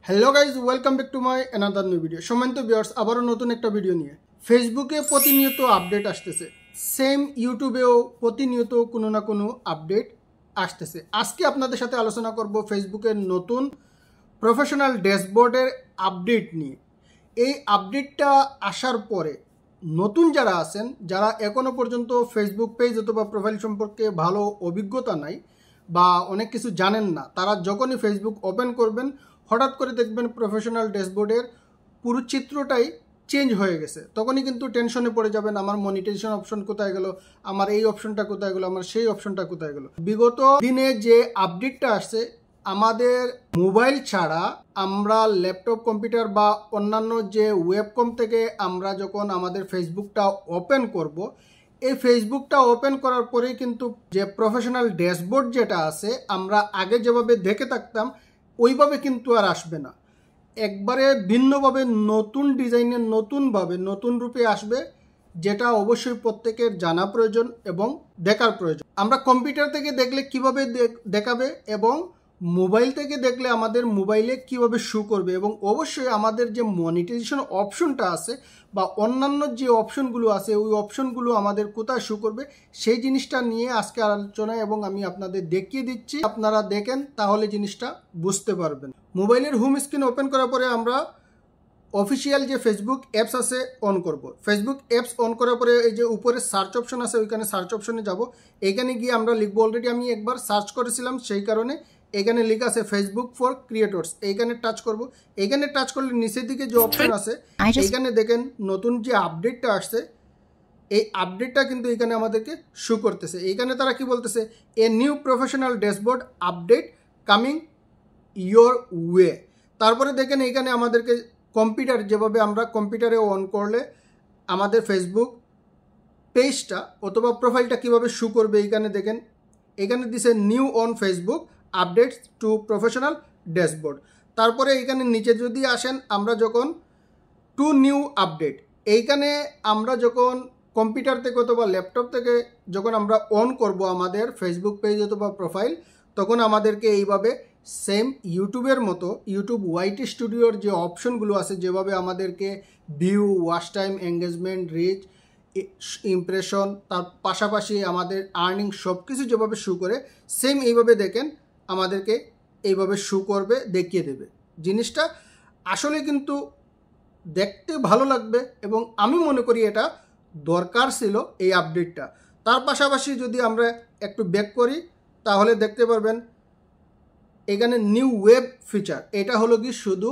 Hello guys, welcome back to my another new video. সম্মানিত viewers, আবারও নতুন একটা ভিডিও নিয়ে। ফেসবুকে প্রতিনিয়ত আপডেট আসতেছে, সেম ইউটিউবেও প্রতিনিয়ত কোনো না কোনো আপডেট আসতেছে। আজকে আপনাদের সাথে আলোচনা করব ফেসবুকের নতুন প্রফেশনাল ড্যাশবোর্ডের আপডেট নিয়ে। এই আপডেটটা আসার পরে নতুন যারা আছেন, যারা এখনও পর্যন্ত ফেসবুক পেজ অথবা প্রোফাইল সম্পর্কে ভালো অভিজ্ঞতা নাই বা অনেক কিছু জানেন না, তারা যখনই ফেসবুক ওপেন করবেন হঠাৎ করে দেখবেন প্রফেশনাল ড্যাশবোর্ডের পুরো চিত্রটাই চেঞ্জ হয়ে গেছে। তখনই কিন্তু টেনশনে পড়ে যাবেন, আমার মনিটাইজেশন অপশন কোথায় গেল, আমার এই অপশনটা কোথায় গেল, আমার সেই অপশনটা কোথায় গেল। বিগত দিনে যে আপডেটটা আসছে, আমাদের মোবাইল ছাড়া আমরা ল্যাপটপ, কম্পিউটার বা অন্যান্য যে ওয়েবকম থেকে আমরা যখন আমাদের ফেসবুকটা ওপেন করব, এই ফেসবুকটা ওপেন করার পরেই কিন্তু যে প্রফেশনাল ড্যাশবোর্ড যেটা আছে, আমরা আগে যেভাবে দেখে থাকতাম ওইভাবে কিন্তু আর আসবে না। একবারে ভিন্নভাবে নতুন ডিজাইনের নতুন রূপে আসবে, যেটা অবশ্যই প্রত্যেকের জানা প্রয়োজন এবং দেখার প্রয়োজন। আমরা কম্পিউটার থেকে দেখলে কিভাবে দেখাবে এবং মোবাইল থেকে দেখলে আমাদের মোবাইলে কিভাবে শো করবে, এবং অবশ্যই আমাদের যে মনিটাইজেশন অপশনটা আছে বা অন্যান্য যে অপশনগুলো আছে ওই অপশনগুলো আমাদের কোথায় শো করবে, সেই জিনিসটা নিয়ে আজকে আলোচনায় এবং আমি আপনাদের দেখিয়ে দিচ্ছি। আপনারা দেখেন তাহলে জিনিসটা বুঝতে পারবেন। মোবাইলের হোম স্ক্রিন ওপেন করার পরে আমরা অফিসিয়াল যে ফেসবুক অ্যাপস আছে অন করব। ফেসবুক অ্যাপস অন করার পরে এই যে উপরে সার্চ অপশন আছে, ওইখানে সার্চ অপশনে যাব। এখানে গিয়ে আমরা লিখবো, অলরেডি আমি একবার সার্চ করেছিলাম সেই কারণে এখানে লেখা আছে ফেসবুক ফর ক্রিয়েটরস। এইখানে টাচ করব। এইখানে টাচ করলে নিচের দিকে যে অপশন আছে এইখানে দেখেন নতুন যে আপডেটটা আসছে, এই আপডেটটা কিন্তু এখানে আমাদেরকে শো করতেছে। এইখানে তারা কি বলতেছে, a new professional dashboard update coming your way. তারপরে দেখেন এইখানে আমাদেরকে কম্পিউটার, যেভাবে আমরা কম্পিউটারে অন করলে আমাদের ফেসবুক পেজটা অথবা প্রোফাইলটা কিভাবে শো করবে, এইখানে দেখেন এখানে দিছে new on Facebook updates two professional dashboard. তারপরে এইখানে নিচে যদি আসেন, আমরা যখন টু নিউ আপডেট, এইখানে আমরা যখন কম্পিউটার থেকে অথবা ল্যাপটপ থেকে যখন আমরা অন করব আমাদের ফেসবুক পেজ অথবা প্রোফাইল, তখন আমাদেরকে এইভাবে সেম ইউটিউবের মতো ইউটিউব ওয়াইটি স্টুডিওর যে অপশনগুলো আছে, যেভাবে আমাদেরকে view, watch time, engagement, reach, impression, তার পাশাপাশি আমাদের আর্নিং সব কিছু যেভাবে শো করে, সেম এইভাবে দেখেন আমাদেরকে এইভাবে শো করবে, দেখিয়ে দেবে। জিনিসটা আসলে কিন্তু দেখতে ভালো লাগবে এবং আমি মনে করি এটা দরকার ছিল এই আপডেটটা। তার পাশাপাশি যদি আমরা একটু ব্যাক করি তাহলে দেখতে পারবেন এখানে নিউ ওয়েব ফিচার। এটা হলো কি শুধু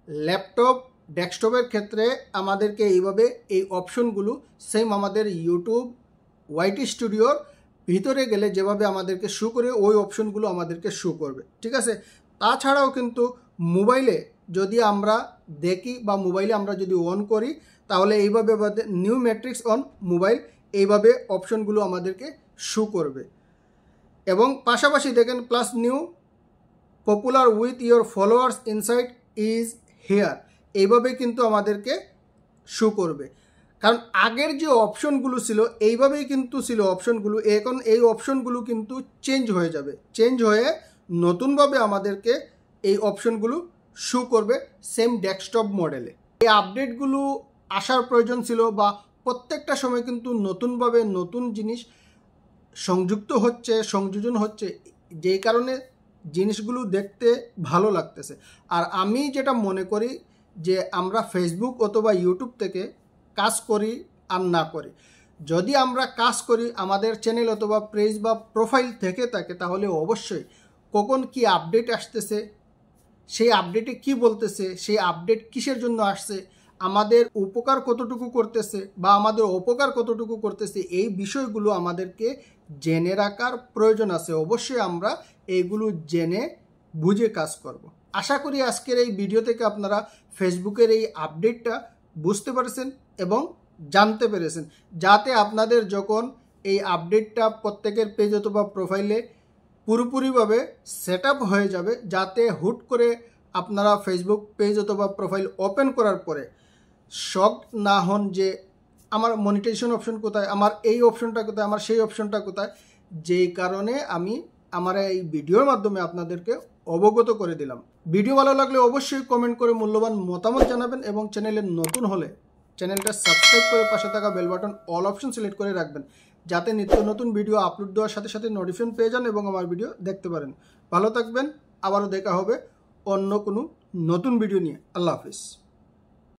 ল্যাপটপ, ডেস্কটপের ক্ষেত্রে আমাদেরকে এইভাবে এই অপশনগুলো সেম আমাদের ইউটিউব ওয়াইটি স্টুডিওর ভিতরে গেলে যেভাবে আমাদেরকে শো করে ওই অপশনগুলো আমাদেরকে শো করবে, ঠিক আছে। তাছাড়াও কিন্তু মোবাইলে যদি আমরা দেখি বা মোবাইলে আমরা যদি অন করি তাহলে এইভাবে নিউ ম্যাট্রিক্স অন মোবাইল, এইভাবে অপশনগুলো আমাদেরকে শো করবে। এবং পাশাপাশি দেখেন plus new popular with your followers insight is here, এইভাবে কিন্তু আমাদেরকে শো করবে। কারণ আগের যে অপশনগুলো ছিল এইভাবেই কিন্তু ছিল অপশনগুলো, এখন এই অপশনগুলো কিন্তু চেঞ্জ হয়ে যাবে, চেঞ্জ হয়ে নতুনভাবে আমাদেরকে এই অপশনগুলো শো করবে সেম ডেস্কটপ মডেলে। এই আপডেটগুলো আসার প্রয়োজন ছিল বা প্রত্যেকটা সময় কিন্তু নতুনভাবে নতুন জিনিস সংযুক্ত হচ্ছে, সংযোজন হচ্ছে, যেই কারণে জিনিসগুলো দেখতে ভালো লাগতেছে। আর আমি যেটা মনে করি যে আমরা ফেসবুক অথবা ইউটিউব থেকে কাজ করি আর না করি, যদি আমরা কাজ করি আমাদের চ্যানেল অথবা পেজ বা প্রোফাইল থেকে থাকে, তাহলে অবশ্যই কখন কি আপডেট আসতেছে, সেই আপডেটে কি বলতেছে, সেই আপডেট কিসের জন্য আসছে, আমাদের উপকার কতটুকু করতেছে বা আমাদের অপকার কতটুকু করতেছে, এই বিষয়গুলো আমাদেরকে জেনে রাখার প্রয়োজন আছে। অবশ্যই আমরা এইগুলো জেনে বুঝে কাজ করব। আশা করি আজকের এই ভিডিও থেকে আপনারা ফেসবুকের এই আপডেটটা বুঝতে পেরেছেন এবং জানতে পেরেছেন, যাতে আপনাদের যখন এই আপডেটটা প্রত্যেকের পেজ অথবা প্রোফাইলে পুরোপুরিভাবে সেট আপ হয়ে যাবে, যাতে হুট করে আপনারা ফেসবুক পেজ অথবা প্রোফাইল ওপেন করার পরে শক না হন যে আমার মনিটাইজেশন অপশন কোথায়, আমার এই অপশনটা কোথায়, আমার সেই অপশনটা কোথায়। যেই কারণে আমি আমার এই ভিডিওর মাধ্যমে আপনাদেরকে অবগত করে দিলাম। ভিডিও ভালো লাগলে অবশ্যই কমেন্ট করে মূল্যবান মতামত জানাবেন এবং চ্যানেলে নতুন হলে চ্যানেলটা সাবস্ক্রাইব করে পাশে থাকা bell button all option select করে রাখবেন, যাতে নিত্য নতুন ভিডিও আপলোড দেওয়ার সাথে সাথে নোটিফিকেশন পেয়ে যান এবং আমার ভিডিও দেখতে পারেন। ভালো থাকবেন, আবারও দেখা হবে অন্য কোনো নতুন ভিডিও নিয়ে। আল্লাহ হাফিজ।